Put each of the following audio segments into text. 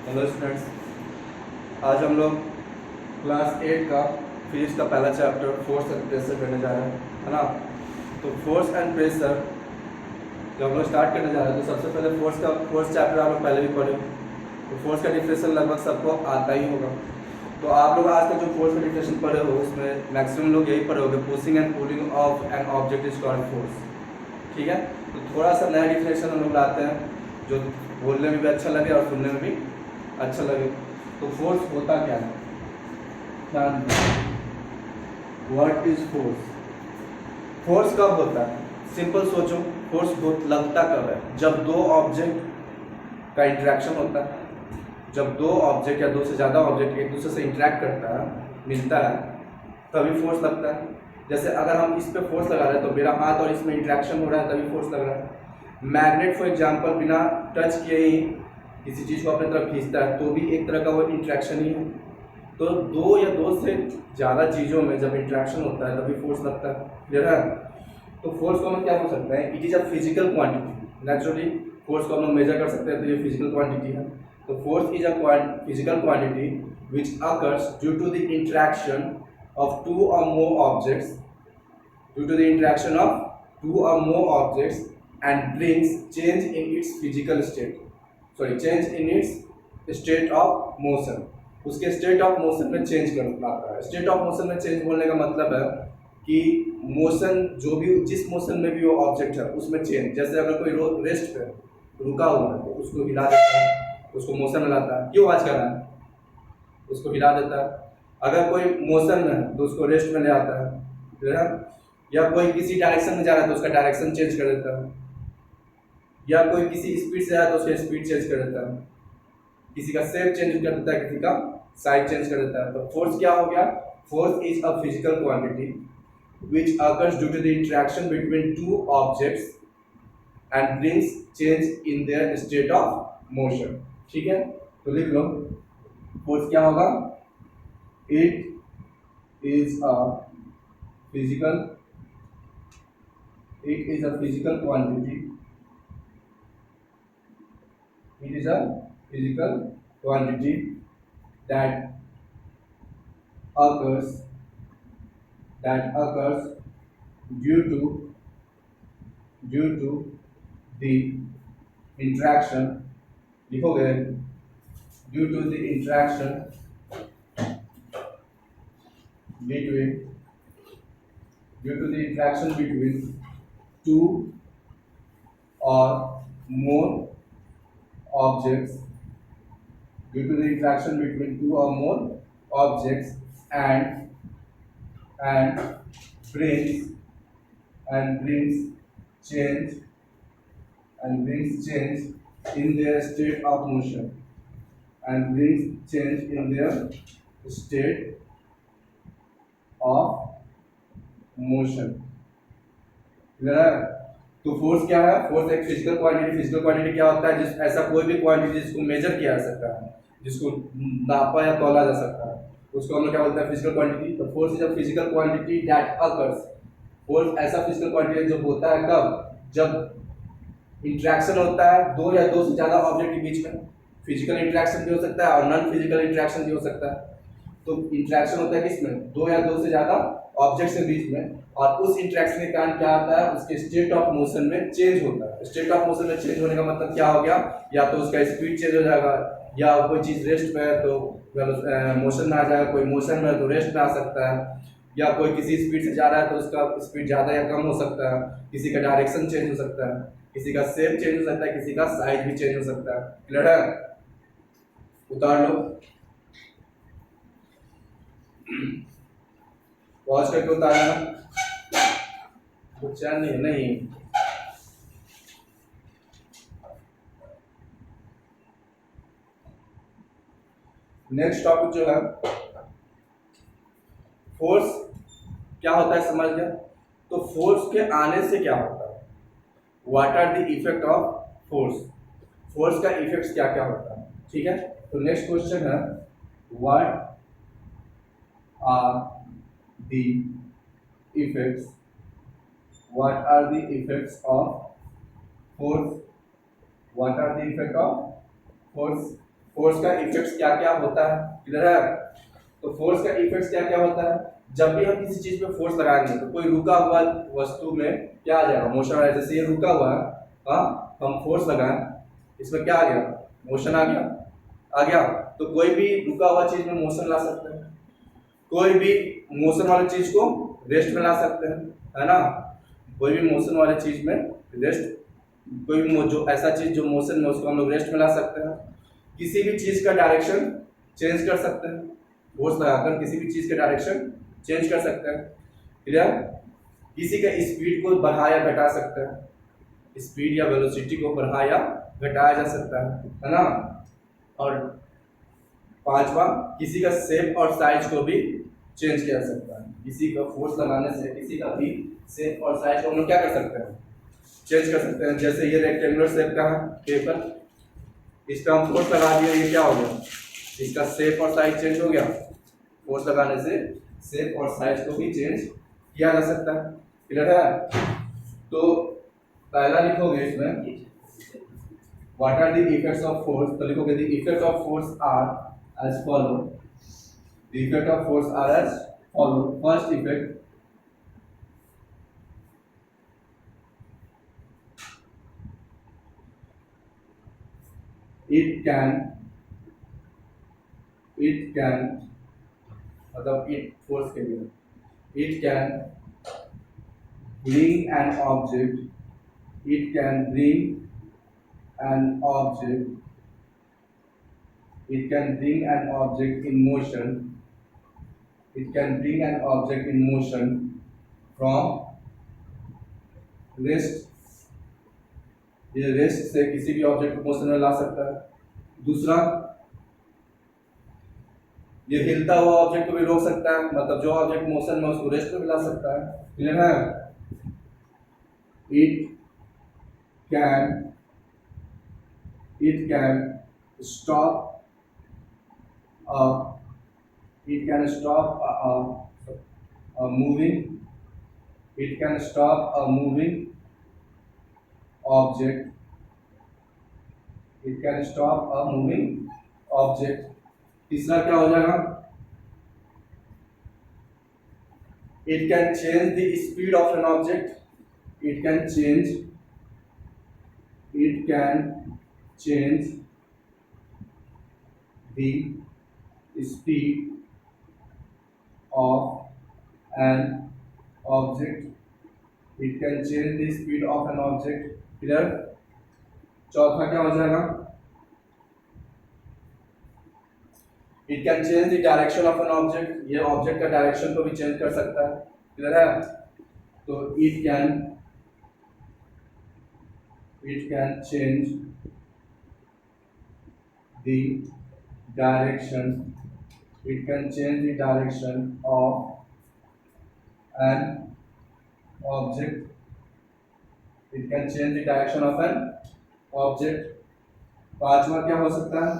Hello students, आज हम लोग क्लास 8 का फिजिक्स का पहला चैप्टर फोर्स एंड प्रेशर करने जा रहे हैं, है ना। तो फोर्स एंड प्रेशर जब हम लोग स्टार्ट करने जा रहे हैं तो सबसे पहले फोर्स चैप्टर आप लोग पहले भी पढ़े, तो फोर्स का डिफिनेशन लगभग सबको आता ही होगा। तो आप लोग आज तक जो फोर्स का डिफिनेशन पढ़े हो उसमें मैक्सिमम लोग यही पढ़े होंगे, pushing and pulling of an object is called force. ठीक है, तो थोड़ा सा नया डिफिनेशन हम लोग लाते हैं जो बोलने में भी अच्छा लगे और सुनने में भी अच्छा लगे। तो फोर्स होता क्या है, व्हाट इज फोर्स। फोर्स कब होता है, सिंपल सोचो, फोर्स लगता कब है, जब दो ऑब्जेक्ट का इंटरेक्शन होता है। जब दो ऑब्जेक्ट या दो से ज़्यादा ऑब्जेक्ट एक दूसरे से इंटरेक्ट करता है, मिलता है, तभी फोर्स लगता है। जैसे अगर हम इस पे फोर्स लगा रहे हैं तो मेरा हाथ और इसमें इंटरेक्शन हो रहा है तभी फोर्स लग रहा है। मैग्नेट फॉर एग्जांपल बिना टच किए ही किसी चीज़ को अपने तरफ खींचता है तो भी एक तरह का वो इंटरेक्शन ही है। तो दो या दो से ज़्यादा चीज़ों में जब इंटरेक्शन होता है तभी फोर्स लगता है, क्लियर है। तो फोर्स को हम क्या बोल सकते हैं, it is a physical quantity. Naturally force को हम लोग मेजर कर सकते हैं, तो ये फिजिकल क्वांटिटी है। तो force is a physical quantity which occurs due to the interaction of two or more objects due to the interaction of two or more objects and brings change in its physical state change in its state of motion। उसके state of motion में change कर लाता है। State of motion में change बोलने का मतलब है कि मोशन जो भी जिस मोशन में भी वो ऑब्जेक्ट है उसमें चेंज। जैसे अगर कोई रेस्ट पे रुका हुआ है तो उसको हिला देता है, उसको मोशन में लाता है। क्यों आवाज कर रहा है, उसको हिला देता है। अगर कोई मोशन में है तो उसको रेस्ट में ले आता है, या कोई किसी डायरेक्शन में जा रहा है तो उसका डायरेक्शन चेंज कर देता है, या कोई किसी स्पीड से आया तो उसका स्पीड चेंज कर देता है, किसी का शेप चेंज कर देता है, किसी का साइज चेंज कर देता है। तो फोर्स क्या हो गया, force is a physical quantity which occurs due to the interaction between two objects and brings change in their state of motion। ठीक है, तो लिख लो, फोर्स क्या होगा, it is a physical quantity, it is a physical quantity that occurs due to the interaction, लिखोगे, due to the interaction between two or more objects, and brings change in their state of motion, clear है। तो force क्या है, force एक physical quantity क्या होता है, जिस ऐसा कोई भी क्वांटिटी जिसको मेजर किया जा सकता है, जिसको नापा या तौला जा सकता है, उसको हम लोग क्या बोलते हैं, फिजिकल क्वांटिटी। तो force is a physical quantity that occurs, force ऐसा फिजिकल क्वांटिटी जो होता है कब, जब इंटरेक्शन होता है दो या दो से ज्यादा ऑब्जेक्ट के बीच में। फिजिकल इंटरेक्शन भी हो सकता है और नॉन फिजिकल इंटरेक्शन भी हो सकता है। तो इंटरेक्शन होता है किसमें, दो या दो से ज्यादा ऑब्जेक्ट्स के बीच में, और उस इंटरेक्शन के कारण क्या होता है, उसके स्टेट ऑफ मोशन में चेंज होता है। स्टेट ऑफ मोशन में चेंज होने का मतलब क्या हो गया, या तो उसका स्पीड चेंज हो जाएगा, या कोई चीज रेस्ट पे है तो मोशन में आ जाएगा, कोई मोशन में है तो रेस्ट में आ सकता है, या कोई किसी स्पीड से जा रहा है तो उसका स्पीड ज़्यादा या कम हो सकता है, किसी का डायरेक्शन चेंज हो सकता है, किसी का शेप चेंज हो सकता है, किसी का साइज भी चेंज हो सकता है। क्लियर है, उतार लो, पॉज करके उतारना, कुछ नहीं। नेक्स्ट टॉपिक जो है, फोर्स क्या होता है, समझ गया। तो फोर्स के आने से क्या होता है, what are the effect of force, force का इफेक्ट्स क्या क्या होता है। ठीक है, तो नेक्स्ट क्वेश्चन है, what are the effects of force, what are the effect of force force का इफेक्ट्स क्या क्या होता है, क्लियर है। तो फोर्स का इफेक्ट्स क्या क्या होता है, जब भी हम किसी चीज पे फोर्स लगाएंगे तो कोई रुका हुआ वस्तु में क्या आ जाएगा, मोशन आ जाएगा। जैसे ये रुका हुआ है, हाँ, हम फोर्स लगाएं, इसमें क्या आ गया, मोशन आ गया, आ गया। तो कोई भी रुका हुआ चीज में मोशन ला सकते हैं, कोई भी मोशन वाली चीज को रेस्ट में ला सकते हैं, है ना। कोई भी मोशन वाली चीज में रेस्ट, कोई भी जो ऐसा चीज जो मोशन में, उसको हम लोग रेस्ट में ला सकते हैं। किसी भी चीज का डायरेक्शन चेंज कर सकते हैं, फोर्स लगाकर किसी भी चीज का डायरेक्शन चेंज कर सकते हैं, क्लियर। किसी का स्पीड को बढ़ा या घटा सकते हैं, स्पीड या वेलोसिटी को बढ़ा या घटाया जा सकता है ना। और पांचवा, किसी का शेप और साइज को भी चेंज किया जा सकता है। किसी का फोर्स लगाने से किसी का भी शेप और साइज को हम लोग क्या कर सकते हैं, चेंज कर सकते हैं। जैसे ये रेक्टेंगुलर शेप का है पेपर, इसका हम फोर्स लगा दिया, ये क्या हो गया, इसका शेप और साइज चेंज हो गया। फोर्स लगाने से शेप और साइज को भी चेंज किया जा सकता है, क्लियर है। तो पहला लिखोगे इसमें what are the effects of force, तो लिखोगे the effect of force are as follow, the effect of force are as follow. First effect, it can मतलब it force के लिए, it can bring an object, it can bring an object, it can bring an object in motion, it can bring an object in motion from rest, ये rest से किसी भी object को motion में ला सकता है। दूसरा, ये हिलता हुआ ऑब्जेक्ट को भी रोक सकता है, मतलब जो ऑब्जेक्ट मोशन में उसको रेस्ट पे भी ला सकता है, क्लियर है। it can stop a moving, it can stop a moving object, it can stop a moving object। तीसरा क्या हो जाएगा, it can change the speed of an object, it can change the speed of an object, it can change the speed of an object, clear. चौथा क्या हो जाएगा, it can change the direction of an object, ये object का direction को भी change कर सकता है, क्लियर है। तो it can change the direction, it can change the direction of an object, it can change the direction of an object. पांचवा क्या हो सकता है,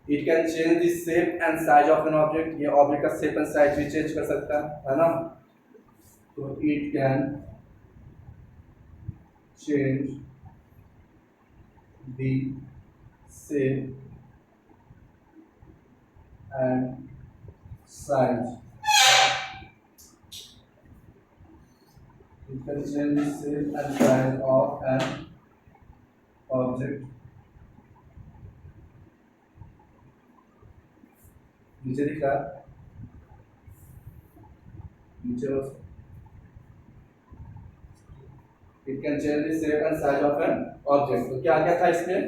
it can change the shape and size of an object, ये object का shape and size भी change कर सकता है ना। तो it can change the shape and size, it can change the shape and size of an object। नीचे दिख रहा है, नीचे it can change the shape and size of an object। तो क्या क्या था इसमें,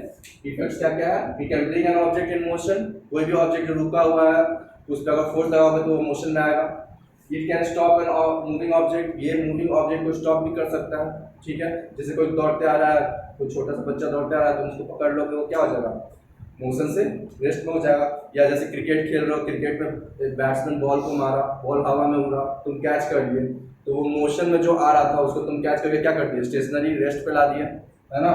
इफेक्ट्स क्या क्या है, it can bring an object in motion, कोई भी ऑब्जेक्ट जो रुका हुआ है उस पर अगर फोर्स लगाओगे तो वो मोशन में आएगा। It can stop an moving object, ये मूविंग ऑब्जेक्ट को स्टॉप भी कर सकता है, ठीक है। जैसे कोई दौड़ते आ रहा है, कोई छोटा सा बच्चा दौड़ते आ रहा है, तो उसको पकड़ लोगे, वो क्या हो जाएगा, मोशन से रेस्ट में हो जाएगा। या जैसे क्रिकेट खेल रहे हो, क्रिकेट में बैट्समैन बॉल को मारा, बॉल हवा में उड़ा, तुम कैच कर लिए, तो वो मोशन में जो आ रहा था उसको तुम कैच करके क्या कर दिए, स्टेशनरी रेस्ट पे ला दिया, है ना।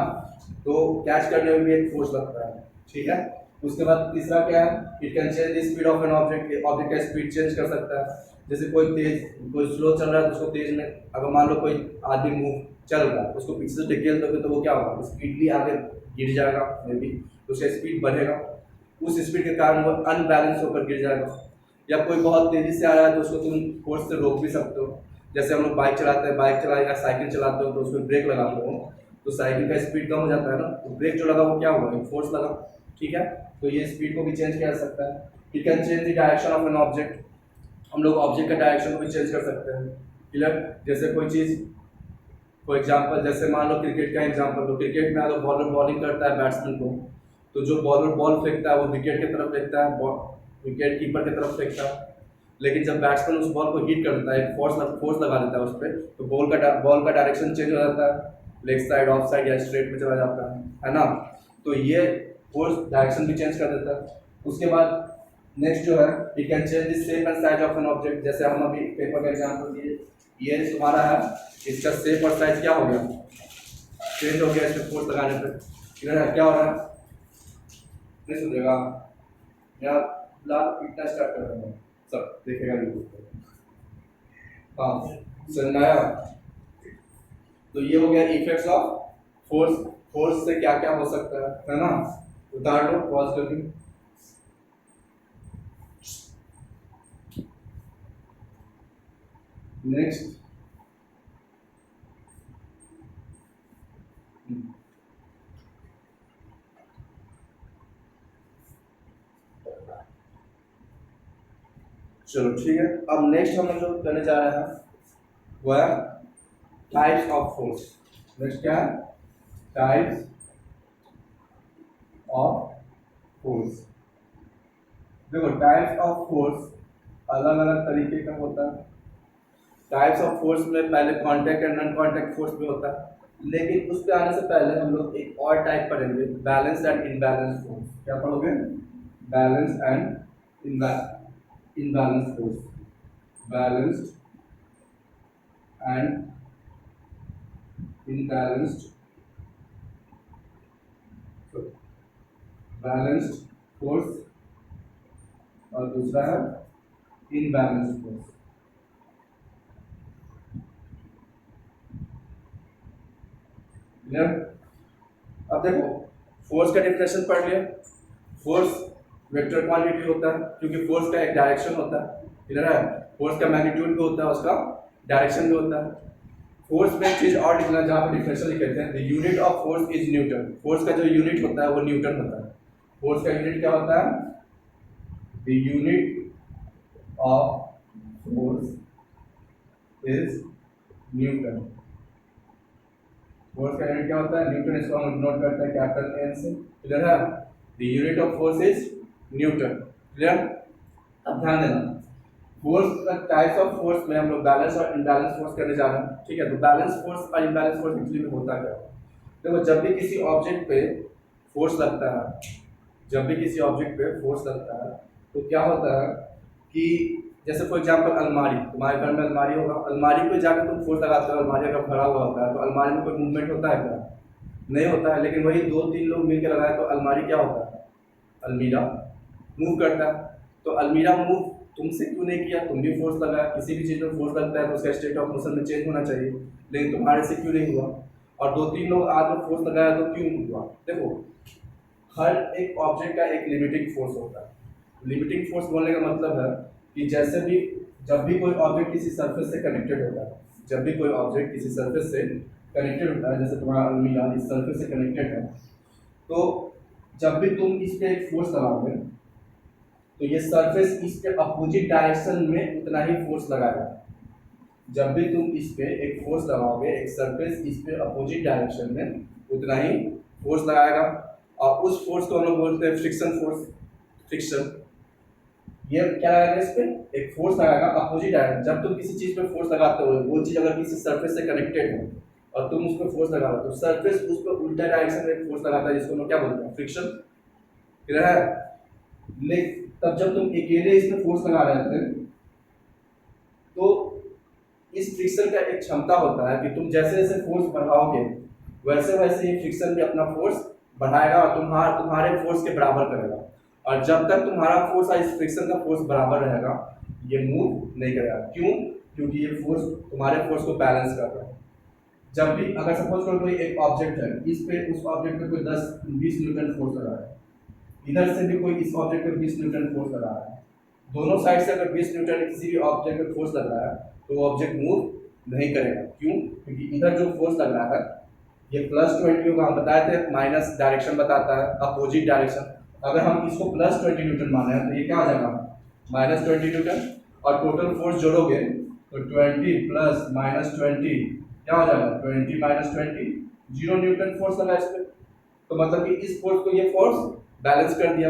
तो कैच करने में भी एक फोर्स लगता है, ठीक है। उसके बाद तीसरा क्या है, it can change the speed of an object, object का स्पीड चेंज कर सकता है। जैसे कोई तेज, कोई स्लो चल रहा है तो उसको तेज में, अगर मान लो कोई आदमी मूव चल रहा है, उसको पीछे से ढकेल दोगे तो वो क्या होगा, स्पीडली आगे गिर जाएगा, मे बी तो उसका स्पीड बढ़ेगा, उस स्पीड के कारण वो अनबैलेंस होकर गिर जाएगा। या कोई बहुत तेजी से आ रहा है तो उसको तुम फोर्स से रोक भी सकते हो। जैसे हम लोग बाइक चलाते हैं, बाइक चला या साइकिल चलाते हो तो उसमें ब्रेक लगाते हो, तो साइकिल का स्पीड कम हो जाता है ना, तो ब्रेक जो लगा वो क्या हुआ, एक फोर्स लगा। ठीक है, तो ये स्पीड को भी चेंज किया जा सकता है। You can change the direction of an object, हम लोग ऑब्जेक्ट का डायरेक्शन को भी चेंज कर सकते हैं। क्लियर, जैसे कोई चीज़, फॉर एग्जाम्पल जैसे मान लो क्रिकेट का एग्जाम्पल लो, क्रिकेट में अगर बॉलर बॉलिंग करता है बैट्समैन को, तो जो बॉलर बॉल फेंकता है वो विकेट की तरफ फेंकता है, विकेट कीपर की तरफ फेंकता है। लेकिन जब बैट्समैन उस बॉल को हिट कर देता है, एक फोर्स लगा देता है उस पर, तो बॉल का डायरेक्शन चेंज हो जाता है, लेग साइड, ऑफ साइड या स्ट्रेट में चला जाता है ना। तो ये फोर्स डायरेक्शन भी चेंज कर देता है। उसके बाद नेक्स्ट जो है, you can change the shape and size of an object. जैसे हम अभी पेपर का एग्जाम्पल दिए, ये तुम्हारा है, इसका शेप और साइज क्या हो गया, चेंज हो गया इसमें फोर्स लगाने पे। इधर है क्या हो रहा है, नहीं सुनेगा, यहाँ ब्लॉक पीटना स्टार्ट कर रहा हूँ, सब देखेगा यूट्यूब। हाँ सुनाया। तो ये हो गया इफेक्ट्स ऑफ फोर्स। फोर्स से क्या क्या हो सकता है ना, उतार दो पॉज करके। नेक्स्ट, चलो ठीक है। अब नेक्स्ट हम लोग जो करने जा रहे हैं वो है टाइप्स ऑफ फोर्स। नेक्स्ट क्या है, टाइप्स ऑफ फोर्स। देखो टाइप्स ऑफ फोर्स अलग अलग तरीके का होता है। टाइप्स ऑफ फोर्स में पहले contact and non contact force भी होता है, लेकिन उस पे आने से पहले हम लोग एक और टाइप पढ़ेंगे, बैलेंस एंड इनबैलेंस फोर्स। क्या पढ़ोगे, balance and imbalance force, balanced and imbalanced, balanced force और दूसरा है इनबैलेंस्ड फोर्स। क्लियर। अब देखो फोर्स का डिफिनेशन पढ़ लिया। फोर्स वेक्टर क्वांटिटी होता है, क्योंकि फोर्स का एक डायरेक्शन होता है। क्लियर है, फोर्स का मैग्नीट्यूड भी होता है, उसका डायरेक्शन भी होता है। फोर्स में एक चीज और लिखना, जहाँ पर डिफिनेशन लिख कहते हैं the unit of force is Newton. Force का जो यूनिट होता है वो न्यूटन होता है। फोर्स का यूनिट क्या होता है, the unit of force is Newton. Force का यूनिट क्या होता है, न्यूटन। इसको हम नोट करते हैं कैपिटल एन से। क्लियर है, the unit of force is Newton. Clear. अब ध्यान देना, फोर्स का टाइप्स ऑफ फोर्स में हम लोग बैलेंस और इनबैलेंस फोर्स करने जा रहे हैं। ठीक है, तो बैलेंस फोर्स और इनबैलेंस फोर्स एक्चुअली में होता क्या है। देखो जब भी किसी ऑब्जेक्ट पे फोर्स लगता है, जब भी किसी ऑब्जेक्ट पे फोर्स लगता है तो क्या होता है कि जैसे फॉर एग्जांपल अलमारी, तुम्हारे घर में अलमारी होगा, अलमारी पे जाकर तुम फोर्स लगाते हो, अलमारी अगर भरा हुआ होता है तो अलमारी में कोई मूवमेंट होता है क्या, नहीं होता है। लेकिन वही दो तीन लोग मिलकर लगाए तो अलमारी क्या होता है, अलमीरा मूव करता है। तो अलमीरा मूव तुमसे क्यों नहीं किया, तुम भी फोर्स लगाया। किसी भी चीज़ में फोर्स लगता है तो उसका स्टेट ऑफ मोशन में चेंज होना चाहिए, लेकिन तुम्हारे से क्यों नहीं हुआ। और दो तीन लोग आकर फोर्स लगाया तो क्यों हुआ। देखो हर एक ऑब्जेक्ट का एक लिमिटिंग फोर्स होता है। लिमिटिंग फोर्स बोलने का मतलब है कि जैसे भी जब भी कोई ऑब्जेक्ट किसी सरफेस से कनेक्टेड होता है, जब भी कोई ऑब्जेक्ट किसी सरफेस से कनेक्टेड होता है, जैसे तुम्हारा अलमीरा इस सरफेस से कनेक्टेड है, तो जब भी तुम इस पे एक फोर्स लगाओगे तो ये सरफेस इस पे अपोजिट डायरेक्शन में उतना ही फोर्स लगाएगा। जब भी तुम इस पे एक फोर्स लगाओगे, एक सरफेस इस पे अपोजिट डायरेक्शन में उतना ही फोर्स लगाएगा। और उस फोर्स को हम लोग बोलते हैं फ्रिक्शन फोर्स। फ्रिक्शन, ये क्या लगाएगा, इस पे एक फोर्स लगाएगा अपोजिट डायरेक्शन। जब तुम किसी चीज पे फोर्स लगाते हो, वो चीज अगर किसी सरफेस से कनेक्टेड है और तुम उस पर फोर्स लगा रहे हो, तो सरफेस उस पर उल्टा डायरेक्शन में फोर्स लगाता है, जिसको हम क्या बोलते हैं, फ्रिक्शन। क्लियर है। लेकिन तब जब तुम अकेले इसमें फोर्स लगा रहे थे तो इस फ्रिक्शन का एक क्षमता होता है कि तुम जैसे जैसे फोर्स बढ़ाओगे वैसे वैसे ये फ्रिक्शन भी अपना फोर्स बढ़ाएगा और तुम्हारे फोर्स के बराबर करेगा। और जब तक तुम्हारा फोर्स और इस फ्रिक्शन का फोर्स बराबर रहेगा ये मूव नहीं करेगा। क्यों, क्योंकि ये फोर्स तुम्हारे फोर्स को बैलेंस कर रहा है। जब भी अगर सपोज करो कोई एक ऑब्जेक्ट है, इस पे उस ऑब्जेक्ट पे कोई 10-20 न्यूटन फोर्स लगा है, इधर से भी कोई इस ऑब्जेक्ट पे 20 न्यूटन फोर्स लगा रहा है, दोनों साइड से अगर 20 न्यूटन किसी भी ऑब्जेक्ट पे फोर्स लग रहा है तो वो ऑब्जेक्ट मूव नहीं करेगा। क्यों? क्योंकि इधर जो फोर्स लग रहा है ये +20 होगा, हम बताए थे माइनस डायरेक्शन बताता है, अपोजिट डायरेक्शन। अगर हम इसको +20 न्यूटन माने हैं तो ये क्या हो जाएगा -20 न्यूटन, और टोटल फोर्स जोड़ोगे तो 20 प्लस -20 क्या हो जाएगा 20 -20, 0 न्यूटन फोर्स लगा इस पे। तो मतलब कि इस फोर्स को ये फोर्स बैलेंस कर दिया।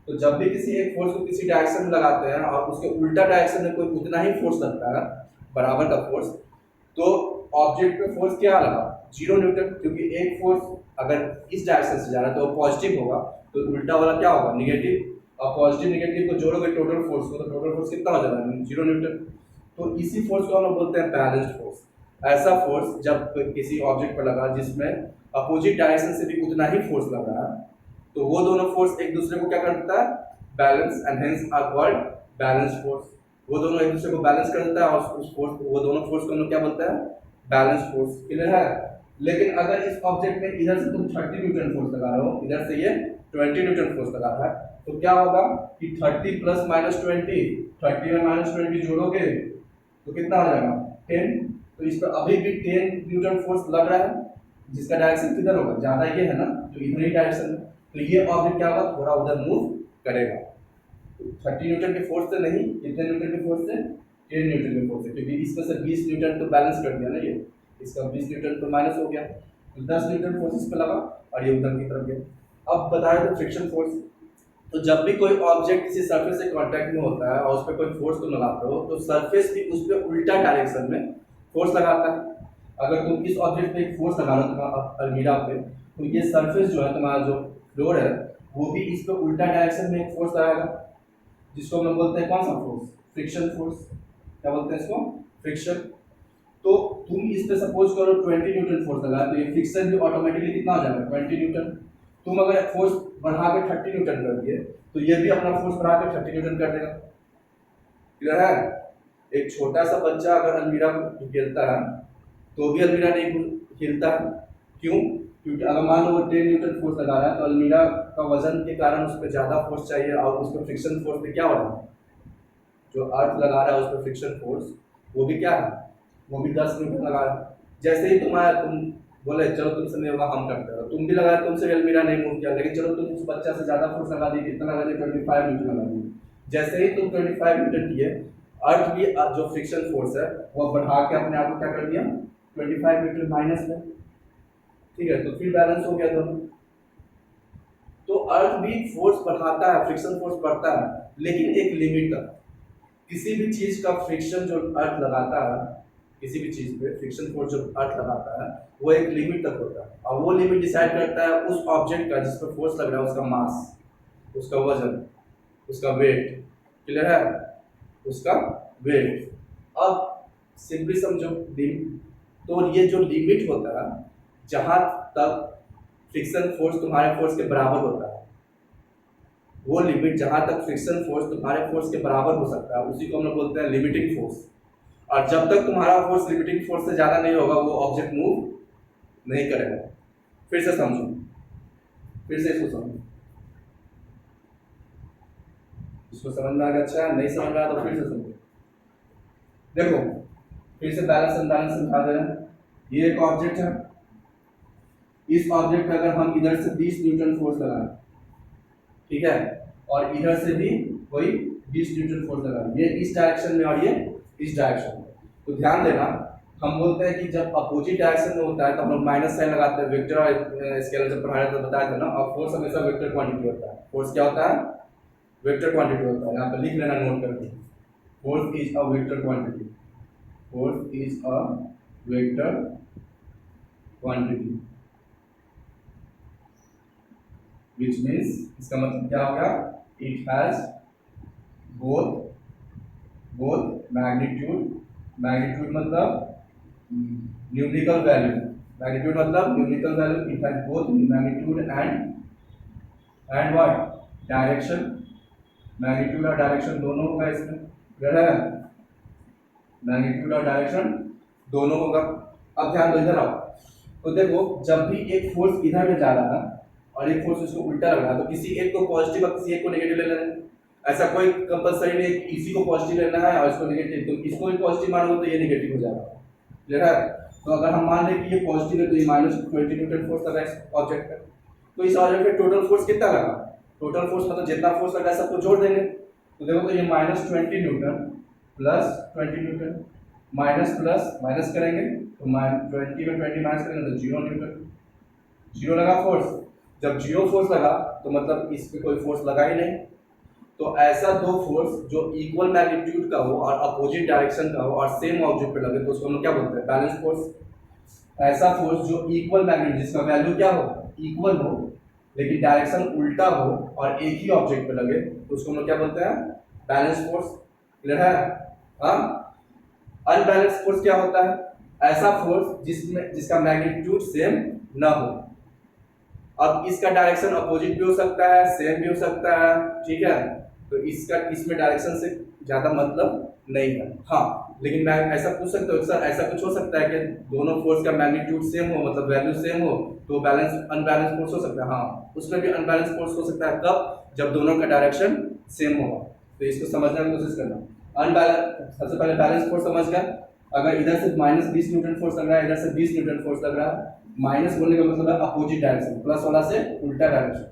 तो जब भी किसी एक फोर्स को किसी डायरेक्शन में लगाते हैं और उसके उल्टा डायरेक्शन में कोई उतना ही फोर्स लगता है, बराबर का फोर्स, तो ऑब्जेक्ट पे फोर्स क्या लगा 0 न्यूटन, क्योंकि एक फोर्स अगर इस डायरेक्शन से जा रहा है तो वो पॉजिटिव होगा, तो उल्टा वाला क्या होगा नेगेटिव, और पॉजिटिव नेगेटिव को जोड़ोगे टोटल फोर्स को तो टोटल फोर्स कितना हो जाएगा 0 न्यूटन। तो इसी फोर्स को हम लोग बोलते हैं बैलेंस्ड फोर्स। ऐसा फोर्स जब किसी ऑब्जेक्ट पर लगा जिसमें अपोजिट डायरेक्शन से भी उतना ही फोर्स लग रहा है, तो वो दोनों फोर्स एक दूसरे को क्या करता है balance, and hence are called balanced force. वो दोनों एक दूसरे को बैलेंस कर देता है और उस फोर्स वो दोनों फोर्स को हम लोग क्या बोलते हैं बैलेंस्ड फोर्स। क्लियर है? लेकिन अगर इस ऑब्जेक्ट में इधर से तुम 30 न्यूटन फोर्स लगा रहे हो, इधर से ये 20 न्यूटन फोर्स लगा रहा है, तो क्या होगा कि 30 प्लस -20, 30 में -20 जोड़ोगे तो कितना हो जाएगा 10। तो इस पर अभी भी 10 न्यूटन फोर्स लग रहा है, जिसका डायरेक्शन किधर होगा ज्यादा ये है ना, तो इधर ही डायरेक्शन में, तो ये ऑब्जेक्ट क्या होगा थोड़ा उधर मूव करेगा। 30 न्यूटन के फोर्स से नहीं, कितने न्यूटन के फोर्स से 10 न्यूटन के फोर्स से, क्योंकि इसमें से 20 न्यूटन तो बैलेंस कर दिया ना, ये इसका 20 न्यूटन तो माइनस हो गया, तो 10 न्यूटन फोर्स इस पे लगा और ये उधर की तरफ गया। अब बताया तो फ्रिक्शन फोर्स। तो जब भी कोई ऑब्जेक्ट किसी सरफेस से कांटेक्ट में होता है और उस पर कोई फोर्स तुम लगाते हो तो सरफेस भी उस पर उल्टा डायरेक्शन में फोर्स लगाता है। अगर तुम इस ऑब्जेक्ट पे एक फोर्स लगा रहे हो तुम्हारा अलमीरा पे, तो ये सरफेस जो है तुम्हारा जो फ्लोर है वो भी इस पे उल्टा डायरेक्शन में एक फोर्स लगाएगा, जिसको हम लोग बोलते हैं कौन सा फोर्स फ्रिक्शन फोर्स। क्या बोलते हैं इसको फ्रिक्शन। तो तुम इस पे सपोज करो 20 न्यूटन फोर्स लगा, तो ये फ्रिक्शन भी ऑटोमेटिकली कितना हो जाएगा 20 न्यूटन। तुम अगर फोर्स बढ़ा के 30 न्यूटन कर दिए तो ये भी अपना फोर्स बढ़ा के 30 न्यूटन कर देगा। क्लियर है? एक छोटा सा बच्चा अगर अलमीरा को खेलता है तो भी अलमीरा नहीं हिलता है। क्यों? क्योंकि अगर मान लो वो 10 न्यूटन फोर्स लगा रहा है तो अलमीरा का वजन के कारण उस पर ज़्यादा फोर्स चाहिए, और उस पर फ्रिक्शन फोर्स पे क्या हो रहा है, जो अर्थ लगा रहा है उस पर फ्रिक्शन फोर्स वो भी क्या है, वो भी 10 न्यूटन लगा रहा है। जैसे ही तुम बोले चलो तुमसे नहीं होगा हम करते हो, तुम भी लगाए, तुमसे अलमीरा नहीं मूव किया, लेकिन चलो तुम उस बच्चा से ज़्यादा फोर्स लगा दिए, कितना लगा दिए 25 न्यूटन लगा दिए। जैसे ही तुम 25 न्यूटन किए, अर्थ भी जो फ्रिक्शन फोर्स है वो बढ़ा के अपने आप को क्या कर दिया 25 न्यूटन माइनस में। ठीक है, तो फिर बैलेंस हो गया दोनों। तो अर्थ भी फोर्स बढ़ाता है, फ्रिक्शन फोर्स बढ़ता है, लेकिन एक लिमिट तक। किसी भी चीज का फ्रिक्शन जो अर्थ लगाता है, किसी भी चीज पे फ्रिक्शन फोर्स जो अर्थ लगाता है वो एक लिमिट तक होता है, और वो लिमिट डिसाइड करता है उस ऑब्जेक्ट का जिस पर फोर्स लग रहा है उसका मास, उसका वजन, उसका वेट। क्लियर है? उसका वेट। अब सिंपली समझो, तो ये जो लिमिट होता है जहां तक फ्रिक्शन फोर्स तुम्हारे फोर्स के बराबर होता है, वो लिमिट जहां तक फ्रिक्शन फोर्स तुम्हारे फोर्स के बराबर हो सकता है उसी को हम लोग बोलते हैं लिमिटिंग फोर्स। और जब तक तुम्हारा फोर्स लिमिटिंग फोर्स से ज़्यादा नहीं होगा वो ऑब्जेक्ट मूव नहीं करेगा। फिर से समझो, फिर से इसको समझो, इसको समझ में आ गया? अच्छा, नहीं समझ में आया तो फिर से समझो। देखो फिर से बैलेंस अनबैलेंस समझा दे रहे हैं। ये एक ऑब्जेक्ट है, इस ऑब्जेक्ट पे अगर हम इधर से 20 न्यूटन फोर्स लगाएं, ठीक है, और इधर से भी वही 20 न्यूटन फोर्स लगाएं, ये इस डायरेक्शन में और ये इस डायरेक्शन में, तो ध्यान देना हम बोलते हैं कि जब अपोजिट डायरेक्शन में होता है तो हम लोग माइनस साइन लगाते हैं, वेक्टर और स्केलर जब पढ़ाया तो बताया था ना। और फोर्स हमेशा वेक्टर क्वांटिटी होता है। फोर्स क्या होता है? वेक्टर क्वांटिटी होता है। यहाँ पे लिख लेना नोट करके, force is a vector quantity, force is a vector quantity, which means इसका मतलब क्या होगा, it has both magnitude, magnitude मतलब न्यूमेरिकल वैल्यू, magnitude मतलब numerical value, it has both magnitude and what direction, magnitude और direction दोनों होगा इसमें। क्लियर है? मैग्नीट्यूड और डायरेक्शन दोनों होगा। अब ध्यान दो, इधर आओ। तो देखो जब भी एक फोर्स इधर में जा रहा है और एक फोर्स इसको उल्टा लग रहा है, तो किसी एक को पॉजिटिव और किसी एक को नेगेटिव ले लेना है। ऐसा कोई कंपलसरी नहीं है इसी को पॉजिटिव लेना है और इसको नेगेटिव, तो इसको भी पॉजिटिव मानोगे तो ये नेगेटिव हो जाएगा, क्लियर है। तो अगर हम मान लें कि ये पॉजिटिव है तो ये -20 न्यूटन फोर्स लगा इस ऑब्जेक्ट पर, तो इस ऑब्जेक्ट पे टोटल फोर्स कितना लगा, टोटल फोर्स मतलब जितना फोर्स लगा है सबको जोड़ देंगे, तो देखो तो ये -20 Newton plus 20 Newton, minus plus minus करेंगे तो 20 में 20 माइनस करेंगे तो 0 न्यूटन, 0 लगा फोर्स। जब 0 फोर्स लगा तो मतलब इस पे कोई फोर्स लगा ही नहीं। तो ऐसा दो फोर्स जो इक्वल मैग्नीट्यूड का हो और अपोजिट डायरेक्शन का हो और सेम ऑब्जेक्ट पे लगे तो उसको हम लोग क्या बोलते हैं, बैलेंस फोर्स। ऐसा फोर्स जो इक्वल मैग्नीट्यूड जिसका वैल्यू क्या हो, इक्वल हो, लेकिन डायरेक्शन उल्टा हो और एक ही ऑब्जेक्ट पे लगे तो उसको हम लोग क्या बोलते हैं, बैलेंस फोर्स, क्लियर है। हाँ, अनबैलेंस फोर्स क्या होता है, ऐसा फोर्स जिसमें जिसका मैग्नीट्यूड सेम ना हो। अब इसका डायरेक्शन अपोजिट भी हो सकता है, सेम भी हो सकता है, ठीक है, तो इसका इसमें डायरेक्शन से ज्यादा मतलब नहीं है। हाँ, लेकिन मैं ऐसा पूछ सकता हूँ सर, ऐसा कुछ हो सकता है कि दोनों फोर्स का मैग्नीट्यूड सेम हो, मतलब वैल्यू सेम हो, तो बैलेंस अनबैलेंस फोर्स हो सकता है। हाँ, उसमें भी अनबैलेंस फोर्स हो सकता है, कब, जब दोनों का डायरेक्शन सेम होगा। तो इसको समझने की कोशिश करना। अनबैलेंस, सबसे पहले बैलेंस फोर्स समझ गया, अगर इधर से -20 न्यूटन फोर्स लग रहा है, इधर से 20 न्यूटन फोर्स लग रहा है, माइनस बोलने का मतलब है अपोजिट डायरेक्शन, प्लस वाला से उल्टा डायरेक्शन,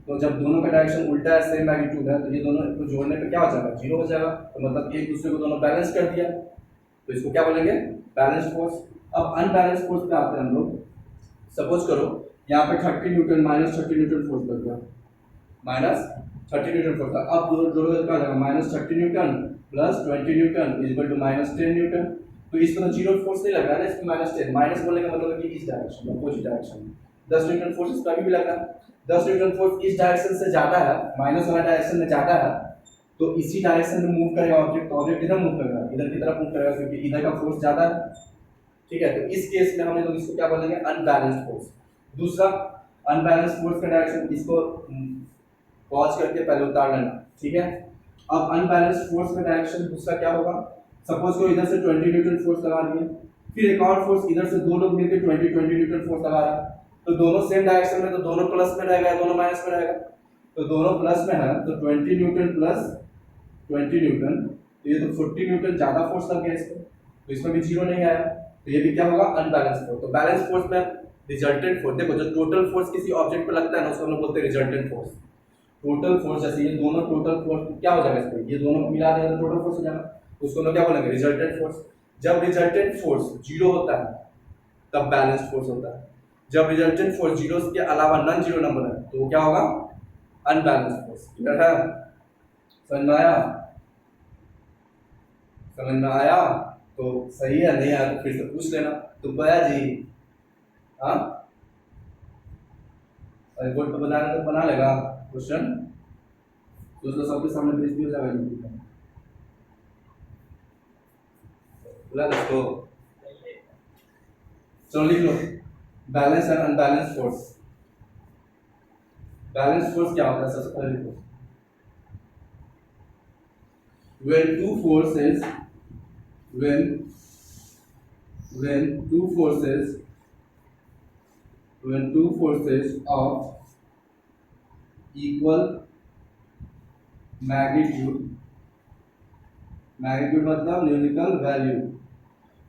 तो जब दोनों का डायरेक्शन उल्टा है, सेम मैग्नीट्यूड है, तो ये दोनों को जोड़ने पे क्या हो जाएगा, 0 हो जाएगा, तो मतलब एक दूसरे को दोनों बैलेंस कर दिया, तो इसको क्या बोलेंगे, बैलेंस्ड फोर्स। अब अनबैलेंस्ड फोर्स पे आते हैं हम लोग। सपोज करो यहाँ पे 30 न्यूटन -30 न्यूटन फोर्स लग गया, -30 न्यूटन फोर्स, अब दोनों क्या हो जाएगा, -30 newton plus 20 newton is equal to -10 newton. तो इसमें तो 0 फोर्स नहीं लग रहा है ना, इसमें -10, माइनस बोलने का मतलब है कि इस डायरेक्शन में, अपोजिट डायरेक्शन में 10 न्यूटन फोर्स इसका भी लग रहा है। 10 न्यूटन फोर्स इस डायरेक्शन से ज्यादा है, माइनस वाला डायरेक्शन में ज्यादा है, तो इसी डायरेक्शन में मूव करेगा ऑब्जेक्ट, तो ऑब्जेक्ट इधर मूव करेगा, इधर की तरफ मूव करेगा क्योंकि इधर का फोर्स ज्यादा है, ठीक है। तो इस केस में हम लोग इसको क्या बोलेंगे, अनबैलेंस्ड फोर्स। दूसरा अनबैलेंस्ड फोर्स का डायरेक्शन, इसको पॉज करके पहले उतार लेना, ठीक है। अब अनबैलेंस्ड फोर्स का डायरेक्शन दूसरा क्या होगा, सपोज को इधर से 20 न्यूटन फोर्स लगा दिए, फिर एक और फोर्स इधर से दो लोग मिलकर 20 न्यूटन फोर्स लगा रहा है, तो दोनों सेम डायरेक्शन में, तो दोनों प्लस में रहेगा, दोनों माइनस में रहेगा, तो दोनों प्लस में है, तो 20 न्यूटन प्लस 20 न्यूटन, तो ये तो 40 न्यूटन ज्यादा फोर्स लग गया इसमें, तो इसमें भी 0 नहीं आया, तो ये भी क्या होगा, अनबैलेंस फोर्स। तो बैलेंस फोर्स में रिजल्टेंट फोर्स, देखो जो टोटल फोर्स किसी ऑब्जेक्ट पे लगता है ना उसको हम लोग बोलते हैं रिजल्टेंट फोर्स। टोटल फोर्स जैसे ये दोनों टोटल फोर्स क्या हो जाएगा, इस पे ये दोनों मिला देंगे तो टोटल फोर्स हो जाएगा, उसको हम लोग क्या बोलेंगे, रिजल्टेंट फोर्स। जब रिजल्टेंट फोर्स 0 होता है तब बैलेंस्ड फोर्स होता है, जब रिजल्टेंट फोर्स 0 के अलावा नॉन जीरो नंबर है तो वो क्या होगा, अनबैलेंस्ड फोर्स, क्लियर है, समझ में आया, समझ में आया, तो सही है, नहीं आया तो फिर से पूछ लेना, तुम आया जी, हाँ, बोर्ड पे बनाना तो बना लेगा क्वेश्चन, तो उसको सबके सामने भेज दिया जाएगा, बोला इसको, चलो लिख लो, balance and unbalance force. Balance force क्या होता है, सबसे पहले लिखो, when two forces when when two forces when two forces of equal magnitude मतलब numerical value,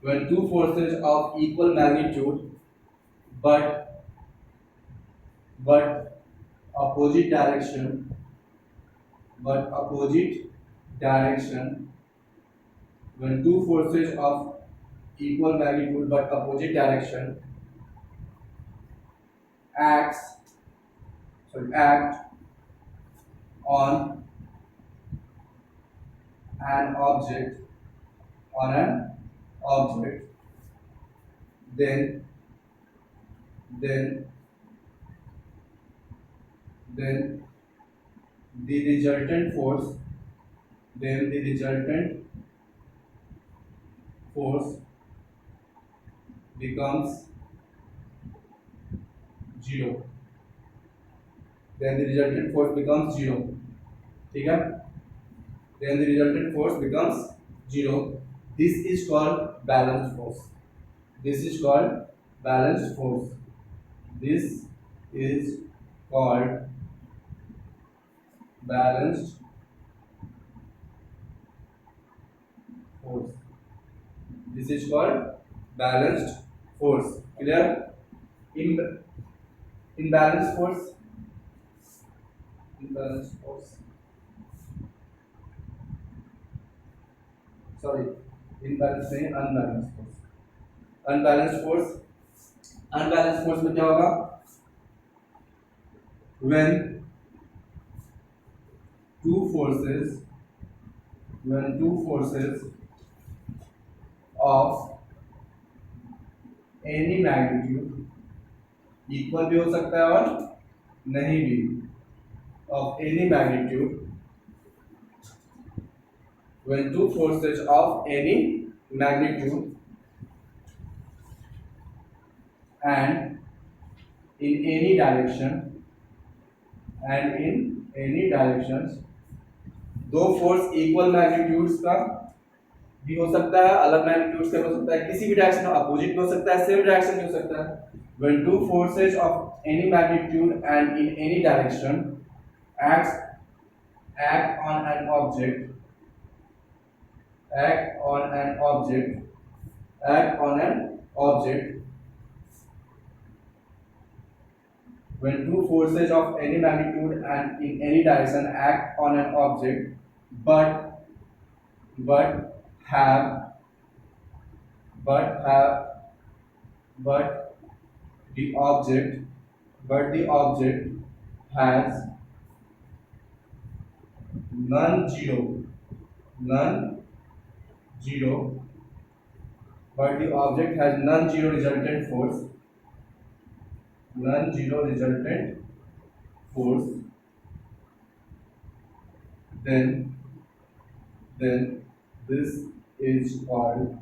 when two forces of equal magnitude but opposite direction when two forces of equal magnitude but opposite direction act on an object then the resultant force becomes 0, then the resultant force becomes 0, ठीक है, then the resultant force becomes 0, this is called balanced force, this is called balanced force, this is called balanced force. This is called balanced force. Clear? In imbalanced force. Imbalanced force. Sorry, imbalanced नहीं, unbalanced force. Unbalanced force. Unbalanced force में क्या होगा? When two forces, when two forces of any magnitude, equal भी हो सकता है और नहीं भी, of any magnitude, when two forces of any magnitude and in any direction, and in any directions, दो फोर्स इक्वल मैग्नीट्यूड्स का भी हो सकता है, अलग मैग्नीट्यूड्स का हो सकता है, किसी भी डायरेक्शन में अपोजिट में हो सकता है, सेम डायरेक्शन में हो सकता है। when two forces of any magnitude and in any direction act on an object, act on an object, act on an object, when two forces of any magnitude and in any direction act on an object but have but the object has non-zero but the object has non-zero resultant force, then this is called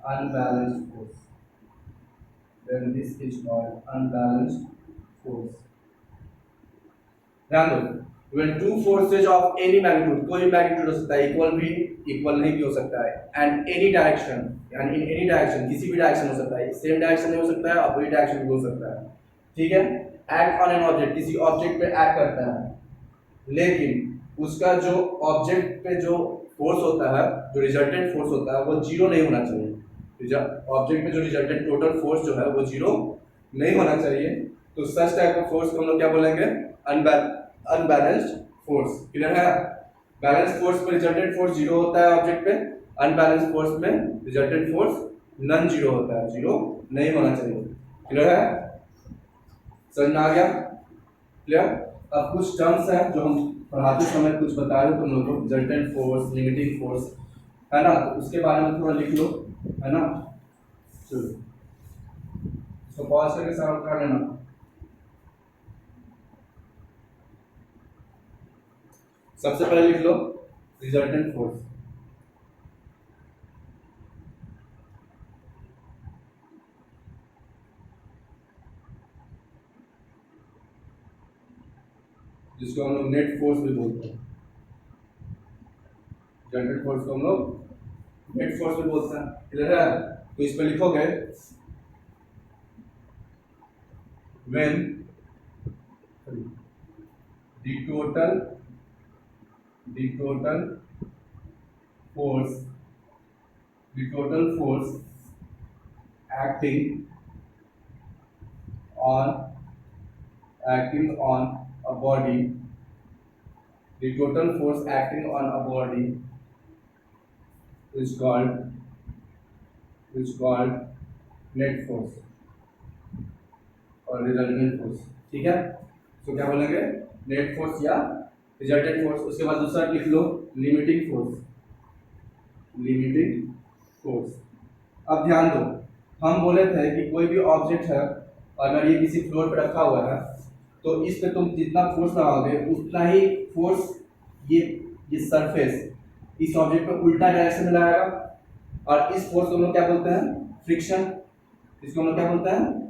unbalanced force. Then this is called unbalanced force. ध्यान दो, when two forces of any magnitude, कोई magnitude हो सकता है, equal भी equal नहीं भी हो सकता है, and any direction, यानी in any direction, किसी भी डायरेक्शन हो सकता है, सेम डायरेक्शन में हो सकता है, अपोजिट डायरेक्शन भी हो सकता है, ठीक है। एक्ट ऑन एन ऑब्जेक्ट, किसी ऑब्जेक्ट पे एक्ट करता है, लेकिन उसका जो ऑब्जेक्ट पे जो फोर्स होता है, जो रिजल्टेंट फोर्स होता है, वो जीरो नहीं होना चाहिए। ऑब्जेक्ट पे जो रिजल्टेंट टोटल फोर्स जो है वो जीरो नहीं होना चाहिए, तो सच टाइप ऑफ फोर्स को हम लोग क्या बोलेंगे? Unbalanced force. क्लियर है? बैलेंस्ड फोर्स में रिजल्टेंट फोर्स जीरो होता है ऑब्जेक्ट पे, अनबैलेंस्ड फोर्स में रिजल्टेंट फोर्स नॉन जीरो होता है, जीरो नहीं होना चाहिए। क्लियर है? समझ में आ गया? क्लियर? अब कुछ टर्म्स हैं जो हम पढ़ाते समय कुछ बता रहे हो तुम लोग को, रिजल्टेंट फोर्स, लिमिटिंग फोर्स, है ना, तो उसके बारे में थोड़ा लिख लो, है ना। चलो इसको पॉज करके सॉल्व कर लेना। सबसे पहले लिख लो रिजल्टेंट फोर्स। जिसको हम लोग नेट फोर्स भी बोलते हैं, रिजल्टेंट फोर्स को हम लोग नेट फोर्स भी बोलते हैं। क्लियर है? तो इस पे लिखोगे when the total force acting on a body, the total force acting on a body is called net force और रिजल्टेंट फोर्स। ठीक है, तो क्या बोलेंगे? नेट फोर्स या रिजल्टेंट फोर्स। उसके बाद दूसरा लिख लो लिमिटिंग फोर्स। अब ध्यान दो, हम बोले थे कि कोई भी ऑब्जेक्ट है, अगर ये किसी फ्लोर पे रखा हुआ है तो इस पे तुम जितना फोर्स लगाओगे उतना ही फोर्स ये सरफेस इस ऑब्जेक्ट पे उल्टा डायरेक्शन में लगाएगा, और इस फोर्स को हम लोग क्या बोलते हैं? फ्रिक्शन। इसको हम लोग क्या बोलते हैं?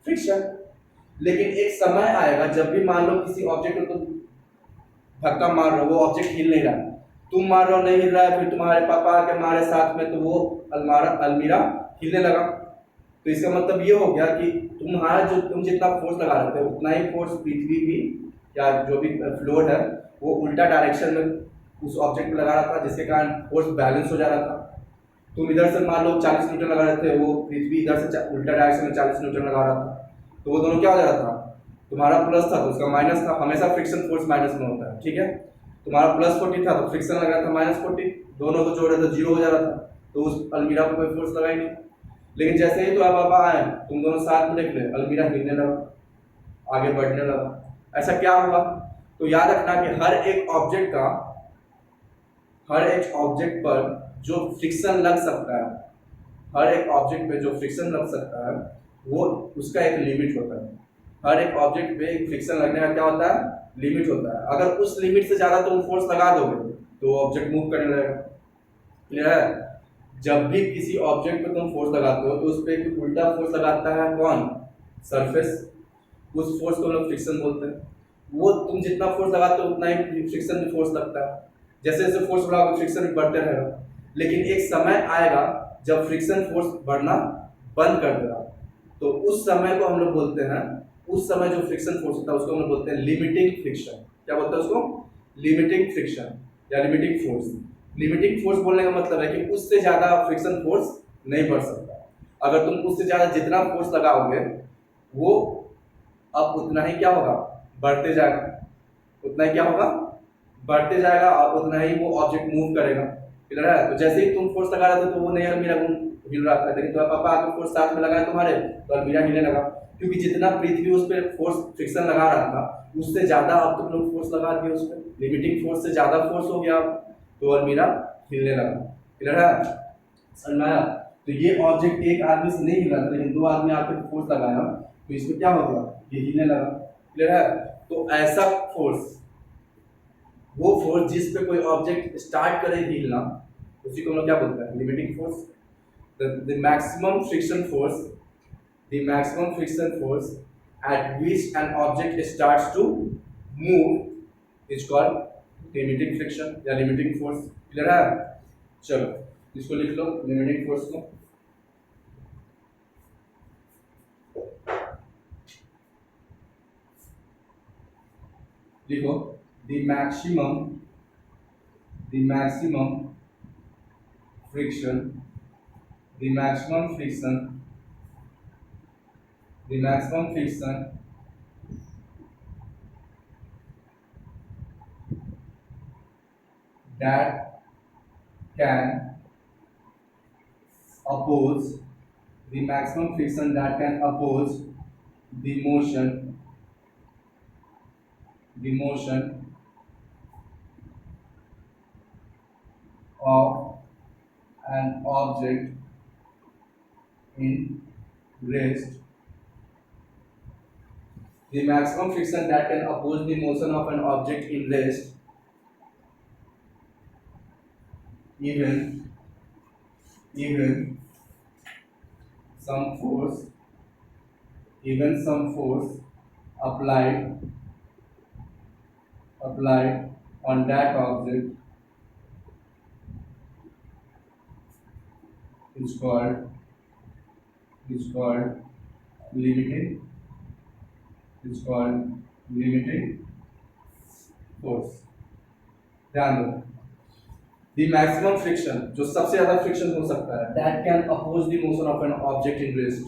फ्रिक्शन। लेकिन एक समय आएगा जब भी मान लो किसी ऑब्जेक्ट को तुम धक्का मार रहे हो, वो ऑब्जेक्ट हिल नहीं रहा, तुम मार रहे हो नहीं हिल रहा है, फिर तुम्हारे पापा के मारे साथ में तो वो अलमीरा हिलने लगा, तो इसका मतलब ये हो गया कि तुम्हारा जो तुम जितना फोर्स लगा रहे थे उतना ही फोर्स पृथ्वी भी या जो भी फ्लोर है वो उल्टा डायरेक्शन में उस ऑब्जेक्ट पे लगा रहा था, जिसके कारण फोर्स बैलेंस हो जा रहा था। तुम इधर से मान लो 40 न्यूटन लगा रहे थे, वो पृथ्वी इधर से उल्टा डायरेक्शन में 40 न्यूटन लगा रहा था, तो वो दोनों क्या हो जा रहा था, तुम्हारा प्लस था तो उसका माइनस था। हमेशा फ्रिक्शन फोर्स माइनस में होता है, ठीक है। तुम्हारा प्लस 40 था तो फ्रिक्शन लग रहा था -40, दोनों को जोड़े तो 0 हो जा रहा था, तो उस अलमीरा पर कोई फोर्स लगा ही नहीं। लेकिन जैसे ही तो आप पापा आए, तुम दोनों साथ में निकले, अलमीरा हिलने लगा, आगे बढ़ने लगा। ऐसा क्या हुआ? तो याद रखना कि हर एक ऑब्जेक्ट पर जो फ्रिक्शन लग सकता है, हर एक ऑब्जेक्ट पे जो फ्रिक्शन लग सकता है वो उसका एक लिमिट होता है। हर एक ऑब्जेक्ट पे एक फ्रिक्शन लगने का क्या होता है, लिमिट होता है। अगर उस लिमिट से ज्यादा तुम फोर्स लगा दोगे तो ऑब्जेक्ट मूव करने लगेगा। क्लियर है? जब भी किसी ऑब्जेक्ट पे तुम फोर्स लगाते हो तो उस पर एक उल्टा फोर्स लगाता है कौन? सरफेस। उस फोर्स को हम लोग फ्रिक्शन बोलते हैं। वो तुम जितना फोर्स लगाते हो उतना ही फ्रिक्शन भी फोर्स लगता है। जैसे जैसे फोर्स बढ़ाओगे फ्रिक्शन भी बढ़ते रहेगा, लेकिन एक समय आएगा जब फ्रिक्शन फोर्स बढ़ना बंद कर देगा, तो उस समय को हम लोग बोलते हैं, उस समय जो फ्रिक्शन फोर्स होता है उसको हम लोग बोलते हैं लिमिटिंग फ्रिक्शन। क्या बोलते हैं उसको? लिमिटिंग फ्रिक्शन या लिमिटिंग फोर्स। लिमिटिंग फोर्स बोलने का मतलब है कि उससे ज्यादा फ्रिक्शन फोर्स नहीं बढ़ सकता। अगर तुम उससे ज्यादा जितना फोर्स लगाओगे वो अब उतना ही क्या होगा, बढ़ते जाएगा। उतना ही क्या होगा, बढ़ते जाएगा, और उतना ही वो ऑब्जेक्ट मूव करेगा। क्लियर है? तो जैसे ही तुम फोर्स लगा रहे थे तो वो नहीं अलमीरा हिल रहा था, लेकिन तुम्हारे पापा आके फोर्स साथ में लगाए तुम्हारे तो अलमीरा हिलने लगा, क्योंकि जितना पृथ्वी उस पर फोर्स फ्रिक्शन लगा रहा था उससे ज्यादा अब तुम लोग फोर्स लगा दिए उस पर, लिमिटिंग फोर्स से ज्यादा फोर्स हो गया, तो अलमीरा हिलने लगा। क्लियर है? समझ में आया? तो ये ऑब्जेक्ट एक आदमी से नहीं हिल रहा था, लेकिन दो आदमी आके फोर्स लगाया तो इसमें क्या हो गया, ये हिलने लगा। क्लियर है? तो ऐसा फोर्स, वो फोर्स जिस पे कोई ऑब्जेक्ट स्टार्ट करे हिलना, उसी को हम लोग क्या बोलते हैं, limiting force. The maximum friction force, the maximum friction force at which an object starts to move is called limiting friction या limiting force। क्लियर है? चलो इसको लिख लो, limiting force को। लिखो the maximum friction, the maximum friction, the maximum friction that can oppose, the maximum friction that can oppose the motion of an object in rest, the maximum friction that can oppose the motion of an object in rest, even some force applied on that object is called limiting force। ध्यान दो, the maximum friction, जो सबसे ज्यादा friction हो सकता है, that can oppose the motion of an object in rest,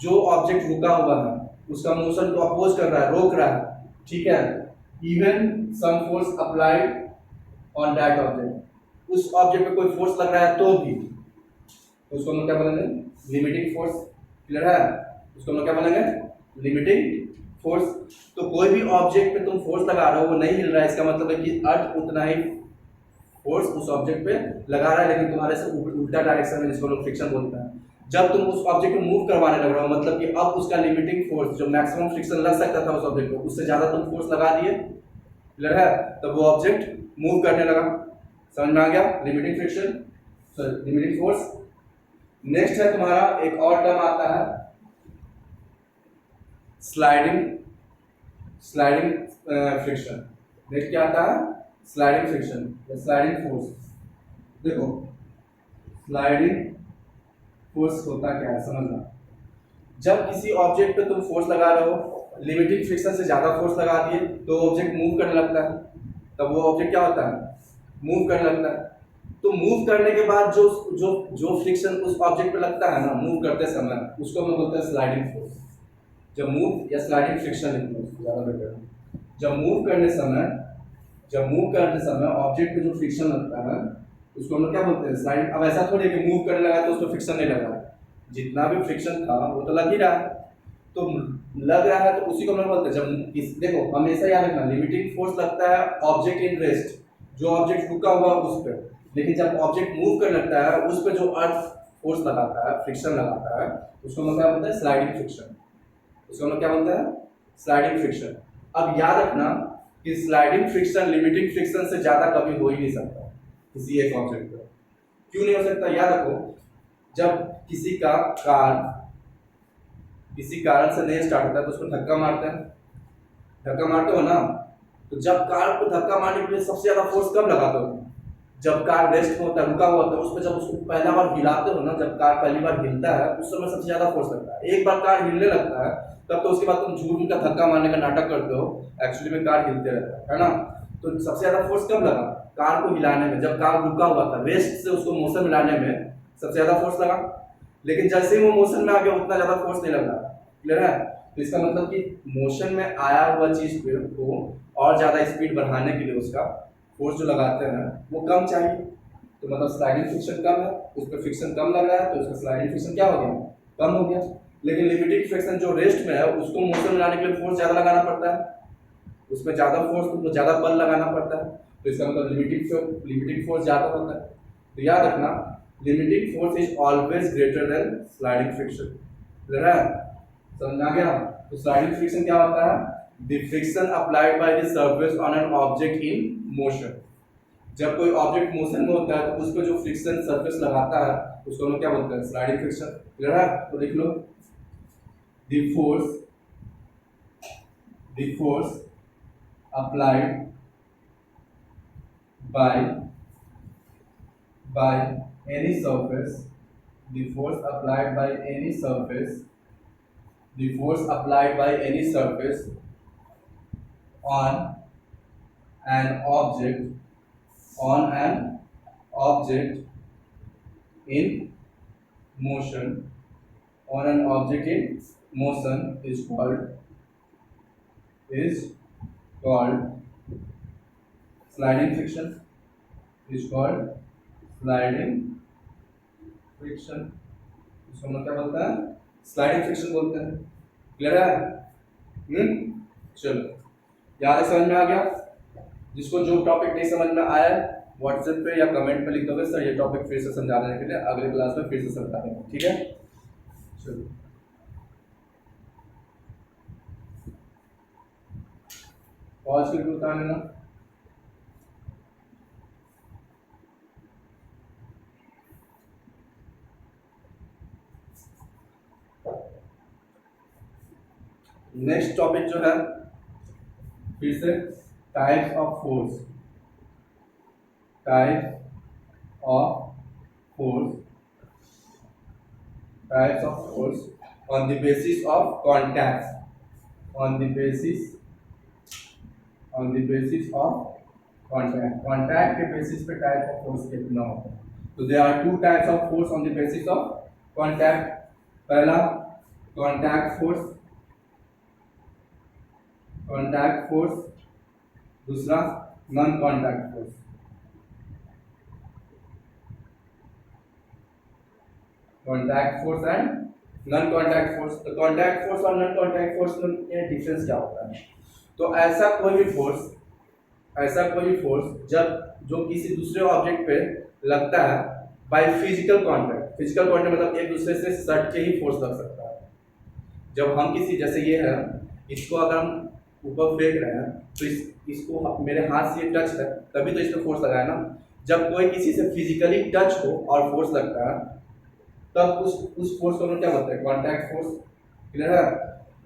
जो object रुका हुआ है उसका मोशन को अपोज कर रहा है, रोक रहा है, ठीक है। Even some force applied on that object, उस ऑब्जेक्ट पे कोई फोर्स लग रहा है तो भी, तो उसको हम क्या बोलेंगे, लिमिटिंग फोर्स। क्लियर है? उसको हम क्या बोलेंगे, लिमिटिंग फोर्स। तो कोई भी ऑब्जेक्ट पे तुम फोर्स लगा रहे हो वो नहीं हिल रहा है, इसका मतलब है कि अर्थ उतना ही फोर्स उस ऑब्जेक्ट पे लगा रहा है, लेकिन तुम्हारे से उल्टा डायरेक्शन में, जिसको लोग फ्रिक्शन बोलते हैं। जब तुम उस ऑब्जेक्ट को मूव करवाने लग रहे हो, मतलब कि अब उसका लिमिटिंग फोर्स, जो मैक्सिमम फ्रिक्शन लग सकता था उस ऑब्जेक्ट को, उससे ज्यादा तुम फोर्स लगा दिए। क्लियर है? तब वो ऑब्जेक्ट मूव करने लगा। समझ में आ गया? Limiting friction, sorry limiting force. Next है तुम्हारा एक और टर्म आता है स्लाइडिंग फ्रिक्शन। नेक्स्ट क्या आता है, स्लाइडिंग फ्रिक्शन या स्लाइडिंग फोर्स। देखो स्लाइडिंग फोर्स होता क्या है समझना। जब किसी ऑब्जेक्ट पे तुम फोर्स लगा रहे हो, लिमिटिंग फ्रिक्शन से ज्यादा फोर्स लगा दिए तो ऑब्जेक्ट मूव करने लगता है, तब वो ऑब्जेक्ट क्या होता है, मूव करने लगता है। तो मूव करने के बाद जो जो जो फ्रिक्शन उस ऑब्जेक्ट पे लगता है ना मूव करते समय, उसको हम बोलते हैं स्लाइडिंग फोर्स। जब मूव या स्लाइडिंग फ्रिक्शन लिखते हैं उसको ज़्यादा बेटर है। जब मूव करने समय, जब मूव करते समय ऑब्जेक्ट पे जो फ्रिक्शन लगता है उसको हम लोग क्या बोलते हैं, स्लाइडिंग। अब ऐसा थोड़ी है कि मूव करने लगा तो उसको फ्रिक्शन नहीं लगा, जितना भी फ्रिक्शन था वो तो लग ही रहा है। तो लग रहा है तो उसी को हम लोग बोलते हैं। जब देखो हमेशा याद रखना, लिमिटिंग फोर्स लगता है ऑब्जेक्ट इन रेस्ट, जो ऑब्जेक्ट रुका हुआ उस पर। लेकिन जब ऑब्जेक्ट मूव करने लगता है उस पर जो अर्थ फोर्स लगाता है, फ्रिक्शन लगाता है, उसको हम लोग क्या बोलते हैं, स्लाइडिंग फ्रिक्शन। उसको हम लोग क्या बोलते हैं, स्लाइडिंग फ्रिक्शन। अब याद रखना कि स्लाइडिंग फ्रिक्शन लिमिटिंग फ्रिक्शन से ज्यादा कभी हो ही नहीं सकता किसी एक ऑब्जेक्ट पर। क्यों नहीं हो सकता, याद रखो, जब किसी का कार किसी कारण से नहीं स्टार्ट होता है तो उसको धक्का मारते हैं, धक्का मारते हो ना। तो जब कार को धक्का मारने के लिए सबसे ज्यादा फोर्स कब लगाते हो, जब कार रेस्ट में होता है, रुका हुआ होता है, उस पर जब उसको पहला बार हिलाते हो ना, जब कार पहली बार हिलता है उस समय सबसे ज्यादा फोर्स लगता है। एक बार कार हिलने लगता है तब तो उसके बाद तुम झूठ का धक्का मारने का नाटक करते हो, एक्चुअली में कार हिलते रहता है ना। तो सबसे ज्यादा फोर्स कब लगा, कार को हिलाने में, जब कार रुका हुआ था, रेस्ट से उसको मोशन में लाने में सबसे ज्यादा फोर्स लगा। लेकिन जैसे ही वो मोशन में आ गया उतना ज्यादा फोर्स नहीं लगा। क्लियर है। तो इसका मतलब कि मोशन में आया हुआ चीज को और ज्यादा स्पीड बढ़ाने के लिए उसका फोर्स जो लगाते हैं वो कम चाहिए। तो मतलब स्लाइडिंग फ्रिक्शन कम है, उस पर फ्रिक्शन कम लग रहा है तो उसका स्लाइडिंग फ्रिक्शन क्या हो गया, कम हो गया। लेकिन लिमिटिंग फ्रिक्शन जो रेस्ट में है उसको मोशन में लाने के लिए फोर्स ज्यादा लगाना पड़ता है, उसमें ज्यादा फोर्स, तो ज्यादा बल लगाना पड़ता है। तो इसका मतलब लिमिटिंग फोर्स ज्यादा होता है। तो याद रखना, limiting force is always greater than sliding friction. Clear है, समझ आ गया। तो स्लाइडिंग फ्रिक्शन क्या होता है, the friction applied by the surface on an object in motion. जब कोई ऑब्जेक्ट मोशन में होता है तो उस पर जो फ्रिक्शन सरफेस लगाता है उसको हम क्या बोलते हैं, स्लाइडिंग फ्रिक्शन। क्लियर है। तो लिख लो, the force applied by any surface, the force applied by any surface, the force applied by any surface on an object in motion, on an object in motion is called sliding friction, is called sliding friction। इसको हम लोग क्या बोलते हैं, sliding friction बोलते हैं। Clear है। चलो, यहाँ तक समझ में आ गया। जिसको जो टॉपिक नहीं समझ में आया व्हाट्सएप पे या कमेंट में लिख दोगे, सर ये टॉपिक फिर से समझा देने के लिए अगले क्लास में फिर से समझा देंगे, ठीक है। चलो, पॉज करके उतार लेना। नेक्स्ट टॉपिक जो है फिर से types of force, types of force on the basis of contact, on the basis of contact के बेसिस पे टाइप ऑफ फोर्स कितना होता है। तो there are two types of force on the basis of contact. पहला contact force, दूसरा non contact force. Contact force and non contact force. तो contact force और नॉन कॉन्टैक्ट फोर्स में डिफरेंस क्या होता है। तो ऐसा कोई भी फोर्स जब जो किसी दूसरे ऑब्जेक्ट पे लगता है by physical contact, physical contact मतलब एक दूसरे से सट के ही फोर्स लग सकता है। जब हम किसी, जैसे ये है, इसको अगर हम ऊपर फेंक रहे हैं तो इसको मेरे हाथ से टच है तभी तो इस पर फोर्स लगा है ना। जब कोई किसी से फिजिकली टच हो और फोर्स लगता है तब उस फोर्स को हम क्या बोलते हैं, कॉन्टैक्ट फोर्स। क्लियर है।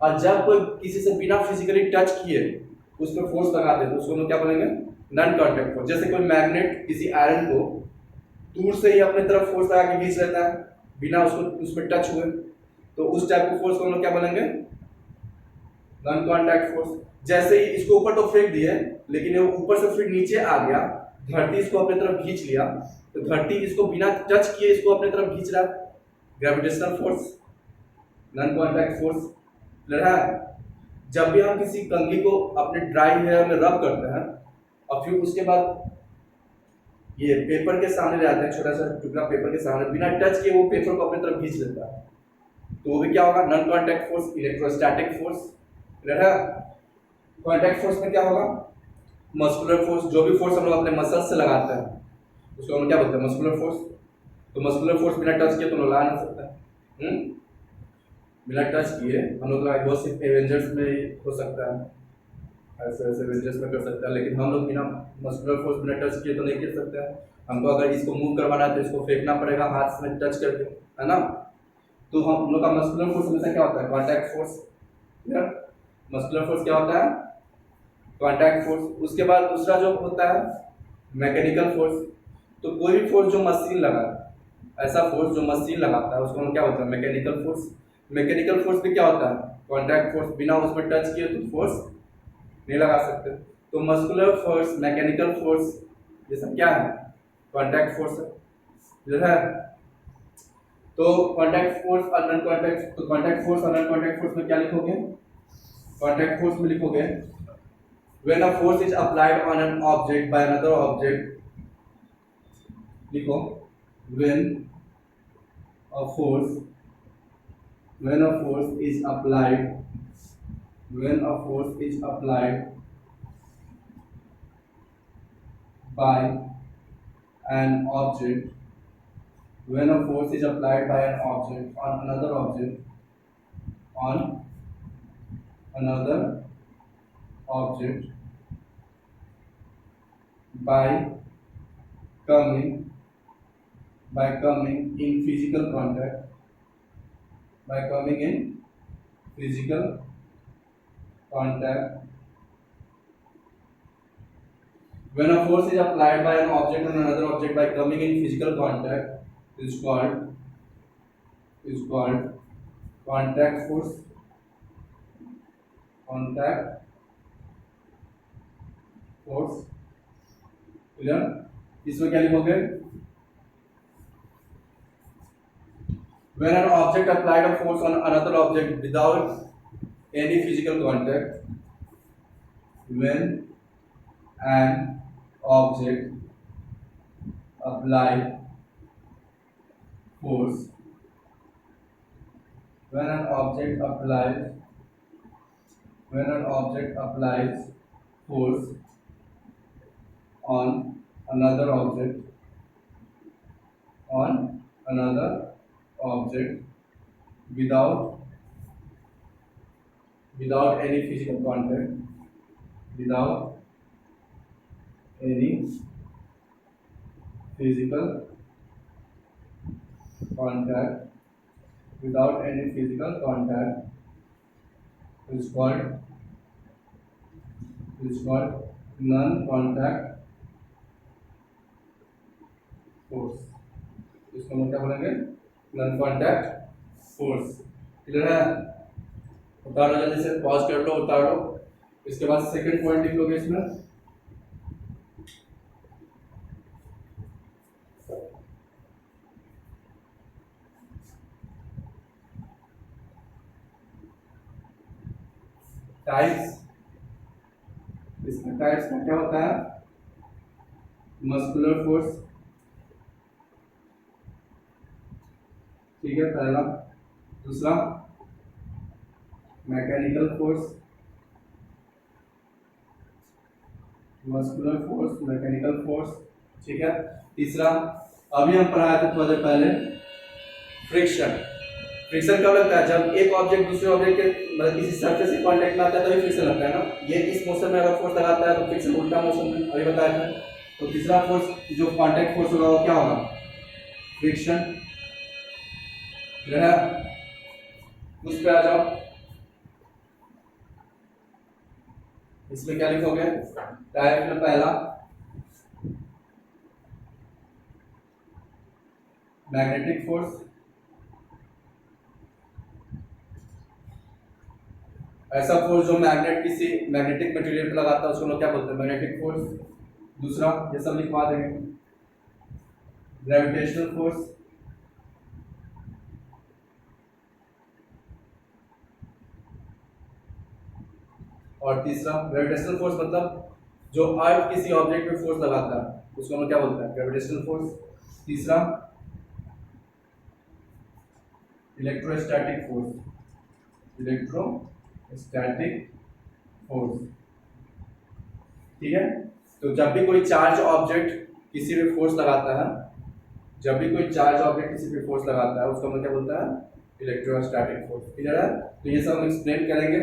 और जब कोई किसी से बिना फिजिकली टच किए उस पर फोर्स लगा दे तो उसको हम क्या बोलेंगे, नॉन कॉन्टैक्ट फोर्स। जैसे कोई मैग्नेट किसी आयरन को दूर से ही अपने तरफ फोर्स लगा के खींच लेता है बिना उसको उस पर टच हुए, तो उस टाइप को फोर्स को हम लोग क्या बोलेंगे, नॉन कॉन्टैक्ट फोर्स। जैसे ही इसको ऊपर तो फेंक दिए, लेकिन ये ऊपर से फिर नीचे आ गया, धरती इसको अपनी तरफ खींच लिया, तो धरती इसको बिना टच किए इसको अपनी तरफ खींच रहा है, gravitational force, non contact force. लड़ा है। जब भी हम किसी कंघी को अपने ड्राई हेयर में रब करते हैं और फिर उसके बाद ये पेपर के सामने ले आते हैं, छोटा सा टुकड़ा पेपर के सामने, बिना टच किए वो पेपर को अपनी तरफ खींच लेता है, तो वो भी क्या होगा, non contact force, electrostatic force. Clear है। कॉन्टैक्ट फोर्स में क्या होगा, मस्कुलर फोर्स, जो भी फोर्स हम लोग अपने मसल्स से लगाते हैं उसको हम क्या बोलते हैं, मस्कुलर फोर्स। तो मस्कुलर फोर्स बिना टच किए तो लगा नहीं सकता। बिना टच किए हम लोग वो सिर्फ एवेंजर्स में ही हो सकता है, ऐसे ऐसे एवेंजर्स में कर सकता है, लेकिन हम लोग बिना मस्कुलर फोर्स बिना टच किए तो नहीं कर सकते हैं। हमको अगर इसको मूव करवाना है तो इसको फेंकना पड़ेगा हाथ में टच करके, है ना। तो हम लोग का मस्कुलर फोर्स हमेशा क्या होता है, कॉन्टैक्ट फोर्स। मस्कुलर फोर्स क्या होता है, कॉन्टैक्ट फोर्स। उसके बाद दूसरा जो होता है मैकेनिकल फोर्स। तो कोई भी फोर्स जो मशीन लगा, ऐसा फोर्स जो मशीन लगाता है उसको हम क्या होता है, मैकेनिकल फोर्स। मैकेनिकल फोर्स भी क्या होता है, कॉन्टैक्ट फोर्स, बिना उसमें टच किए तो फोर्स नहीं लगा सकते। तो मस्कुलर फोर्स, मैकेनिकल फोर्स, ये सब क्या है, कॉन्टैक्ट फोर्स है। तो कॉन्टैक्ट फोर्स और नॉन कॉन्टैक्ट, तो कॉन्टैक्ट फोर्स और नॉन कॉन्टैक्ट फोर्स में क्या लिखोगे, कॉन्टैक्ट फोर्स में लिखोगे when a force is applied on an object by another object, लिखो when a force is applied, when a force is applied by an object, when a force is applied by an object on another object, on another object by coming in physical contact, by coming in physical contact, when a force is applied by an object on another object by coming in physical contact is called contact force, contact force। Clear. इसमें क्या लिखोगे, when an object applied a force on another object without any physical contact, when an object applied force, when an object applies force on another object without any physical contact, without any physical contact, without any physical contact is called non-contact force. इसको हम क्या बोलेंगे, non contact force. Clear है। उतारो जल्दी से, pause कर लो, उतारो। इसके बाद सेकंड पॉइंट लिख लोगे इसमें, टाइप्स। इसमें टाइप्स में क्या होता है, मस्कुलर फोर्स, ठीक है, पहला। दूसरा mechanical force, muscular force, mechanical force, ठीक है। तीसरा अभी हम पढ़ाए थे थोड़ी देर पहले, फ्रिक्शन। फ्रिक्शन कब लगता है, जब एक ऑब्जेक्ट दूसरे ऑब्जेक्ट के मतलब किसी सरफेस से कांटेक्ट में आता है तभी फ्रिक्शन लगता है ना। ये इस मोशन में अगर फोर्स लगाता है तो फ्रिक्शन उल्टा मोशन में, अभी बताया था। तो तीसरा फोर्स जो कांटेक्ट फोर्स होगा वो क्या होगा, फ्रिक्शन। उस पे आ जाओ। इसमें क्या लिखोगे, टाइप में पहला मैग्नेटिक फोर्स, ऐसा फोर्स जो मैग्नेट किसी मैग्नेटिक मटेरियल पे लगाता है उसको लोग क्या बोलते हैं, मैग्नेटिक फोर्स। दूसरा ये सब लिखवा देंगे, ग्रेविटेशनल फोर्स। और तीसरा ग्रेविटेशनल फोर्स मतलब जो अर्थ किसी ऑब्जेक्ट पे फोर्स लगाता है उसको हम लोग क्या बोलते हैं, ग्रेविटेशनल फोर्स। तीसरा इलेक्ट्रोस्टैटिक फोर्स, इलेक्ट्रोस्टैटिक फोर्स। ठीक है, तो जब भी कोई चार्ज ऑब्जेक्ट किसी पे फोर्स लगाता है, जब भी कोई चार्ज ऑब्जेक्ट किसी पे फोर्स लगाता है उसको हम लोग क्या बोलता है, इलेक्ट्रोस्टैटिक फोर्स। क्लियर है? तो ये सब हम एक्सप्लेन करेंगे,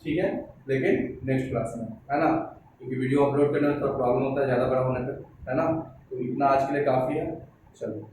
ठीक है, लेकिन नेक्स्ट क्लास में, है ना, क्योंकि वीडियो अपलोड करने में थोड़ा प्रॉब्लम होता है ज़्यादा बड़ा होने पर, है ना। तो इतना आज के लिए काफ़ी है, चलो।